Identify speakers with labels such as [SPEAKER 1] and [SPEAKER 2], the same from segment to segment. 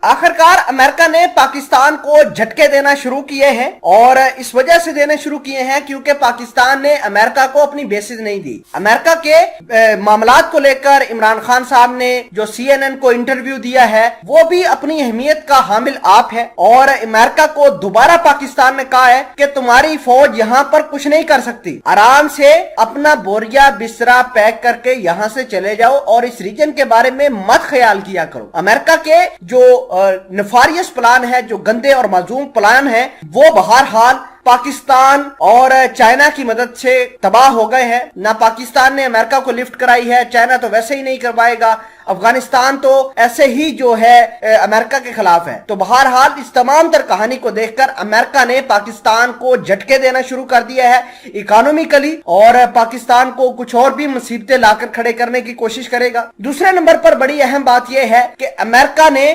[SPEAKER 1] आखिरकार अमेरिका ने पाकिस्तान को झटके देना शुरू किए हैं और इस वजह से देने शुरू किए हैं क्योंकि पाकिस्तान ने अमेरिका को अपनी बेसिस नहीं दी। अमेरिका के मामलात को लेकर इमरान खान साहब ने जो CNN को इंटरव्यू दिया है वो भी अपनी अहमियत का हामिल आप है और अमेरिका को दोबारा पाकिस्तान ने कहा है कि तुम्हारी फौज यहाँ पर कुछ नहीं कर सकती, आराम से अपना बोरिया बिस्तरा पैक करके यहाँ से चले जाओ और इस रीजन के बारे में मत ख्याल किया करो। अमेरिका के जो नफारियस प्लान है, जो गंदे और माजूम प्लान है, वो बहरहाल पाकिस्तान और चाइना की मदद से तबाह हो गए हैं। ना पाकिस्तान ने अमेरिका को लिफ्ट कराई है, चाइना तो वैसे ही नहीं करवाएगा, अफगानिस्तान तो ऐसे ही जो है अमेरिका के खिलाफ है। तो बहरहाल इस तमाम तर कहानी को देखकर अमेरिका ने पाकिस्तान को झटके देना शुरू कर दिया है इकोनॉमिकली और पाकिस्तान को कुछ और भी मुसीबतें लाकर खड़े करने की कोशिश करेगा। दूसरे नंबर पर बड़ी अहम बात यह है कि अमेरिका ने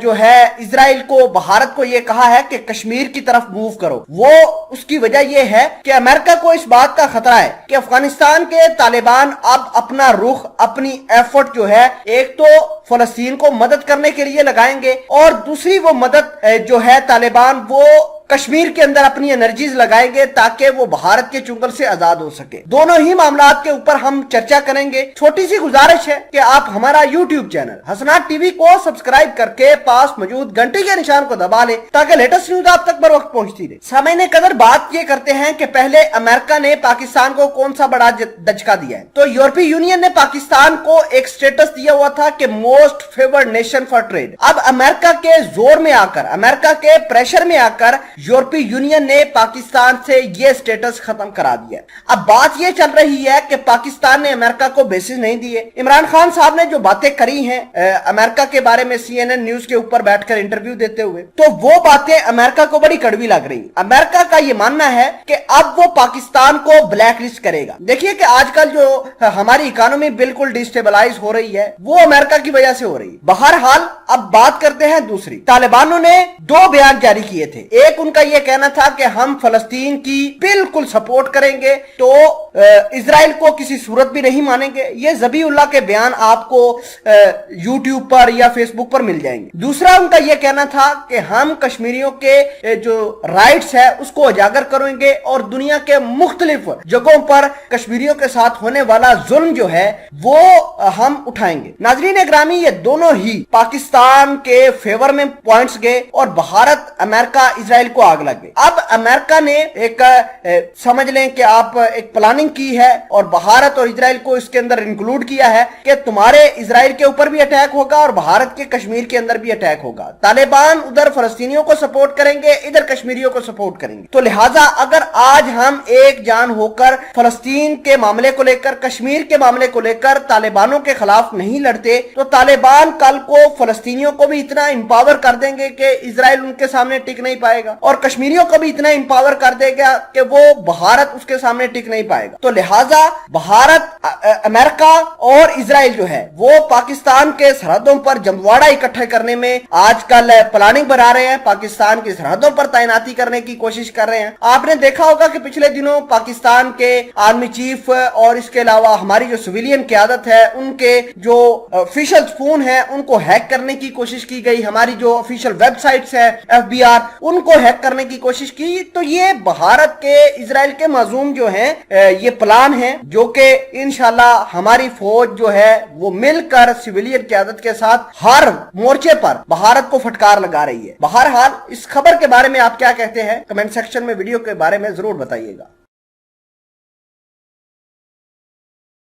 [SPEAKER 1] जो है इजराइल को, भारत को यह कहा है कि कश्मीर की तरफ मूव करो। वो उसकी वजह यह है कि अमेरिका को इस बात का खतरा है कि अफगानिस्तान के तालिबान अब अपना रुख, अपनी एफर्ट जो है एक तो फलस्तीन को मदद करने के लिए लगाएंगे और दूसरी वो मदद जो है तालिबान वो कश्मीर के अंदर अपनी एनर्जीज लगाएंगे ताकि वो भारत के चुंगल से आजाद हो सके। दोनों ही मामलात के ऊपर हम चर्चा करेंगे। छोटी सी गुजारिश है कि आप हमारा YouTube चैनल हसनात टीवी को सब्सक्राइब करके पास मौजूद घंटी के निशान को दबा ले ताकि लेटेस्ट न्यूज आप तक बर वक्त पहुंचती रहे। सामईन कदर बात ये करते हैं कि पहले अमेरिका ने पाकिस्तान को कौन सा बड़ा दचका दिया है। तो यूरोपीय यूनियन ने पाकिस्तान को एक स्टेटस दिया हुआ था कि most favoured nation for trade. अब अमेरिका के जोर में आकर, अमेरिका के प्रेशर में आकर यूरोपीय यूनियन ने पाकिस्तान से ये स्टेटस खत्म करा दिया। अब बात ये चल रही है कि पाकिस्तान ने अमेरिका को बेसिस नहीं दिए। इमरान खान साहब ने जो बातें करी हैं अमेरिका के बारे में CNN न्यूज के ऊपर बैठकर इंटरव्यू देते हुए, तो वो बातें अमेरिका को बड़ी कड़वी लग रही। अमेरिका का ये मानना है कि अब वो पाकिस्तान को ब्लैक लिस्ट करेगा। देखिए कि आजकल जो हमारी इकोनॉमी बिल्कुल डिस्टेबलाइज हो रही है वो अमेरिका की वजह से हो रही है। बहरहाल अब बात करते हैं दूसरी। तालिबानों ने 2 बयान जारी किए थे। एक उनका ये कहना था कि हम फलस्तीन की बिल्कुल सपोर्ट करेंगे, तो इजराइल को किसी सूरत भी नहीं मानेंगे। ये ज़बीउल्लाह के बयान आपको YouTube पर या फेसबुक पर मिल जाएंगे। दूसरा उनका ये कहना था कि हम कश्मीरियों के जो राइट्स है उसको उजागर करेंगे और दुनिया के मुख्तलिफ जगहों पर कश्मीरियों के साथ होने वाला जुल्म जो है वो हम उठाएंगे। नाज़रीन ग्रामी, ये दोनों ही पाकिस्तान के फेवर में पॉइंट्स गए और भारत, अमेरिका, इजराइल को आग लग गई। अब अमेरिका ने एक समझ लें कि आप एक प्लानिंग की है और भारत और इजराइल को इसके अंदर इंक्लूड किया है कि तुम्हारे इजराइल के ऊपर भी अटैक होगा और भारत के कश्मीर के अंदर भी अटैक होगा। तालिबान उधर फलस्तीनियों को सपोर्ट करेंगे, इधर कश्मीरियों को सपोर्ट करेंगे। तो लिहाजा अगर आज हम एक जान होकर फलस्तीन के मामले को लेकर, कश्मीर के मामले को लेकर तालिबानों के खिलाफ नहीं लड़ते तो तालिबान कल को फलस्तीनियों को भी इतना इंपावर कर देंगे कि इजराइल उनके सामने टिक नहीं पाएगा और कश्मीरियों को भी इतना इंपावर कर देगा कि वो भारत उसके सामने टिक नहीं पाएगा। तो लिहाजा भारत, अमेरिका और इजराइल जो है वो पाकिस्तान के सरहदों पर जमवाड़ा इकट्ठे करने में आजकल प्लानिंग बना रहे हैं, पाकिस्तान की सरहदों पर तैनाती करने की कोशिश कर रहे हैं। आपने देखा होगा कि पिछले दिनों पाकिस्तान के आर्मी चीफ और इसके अलावा हमारी जो सिविलियन क़यादत है उनके जो ऑफिशियल फोन है उनको हैक करने की कोशिश की गई। हमारी जो ऑफिशियल वेबसाइट्स है FBR उनको हैक करने की कोशिश की। तो ये भारत के, इजराइल के माजूम जो है ये प्लान है जो कि इंशाल्लाह हमारी फौज जो है वो मिलकर सिविलियन क़यादत के साथ हर मोर्चे पर भारत को फटकार लगा रही है। बहरहाल इस खबर के बारे में आप क्या कहते हैं कमेंट सेक्शन में वीडियो के बारे में जरूर बताइएगा।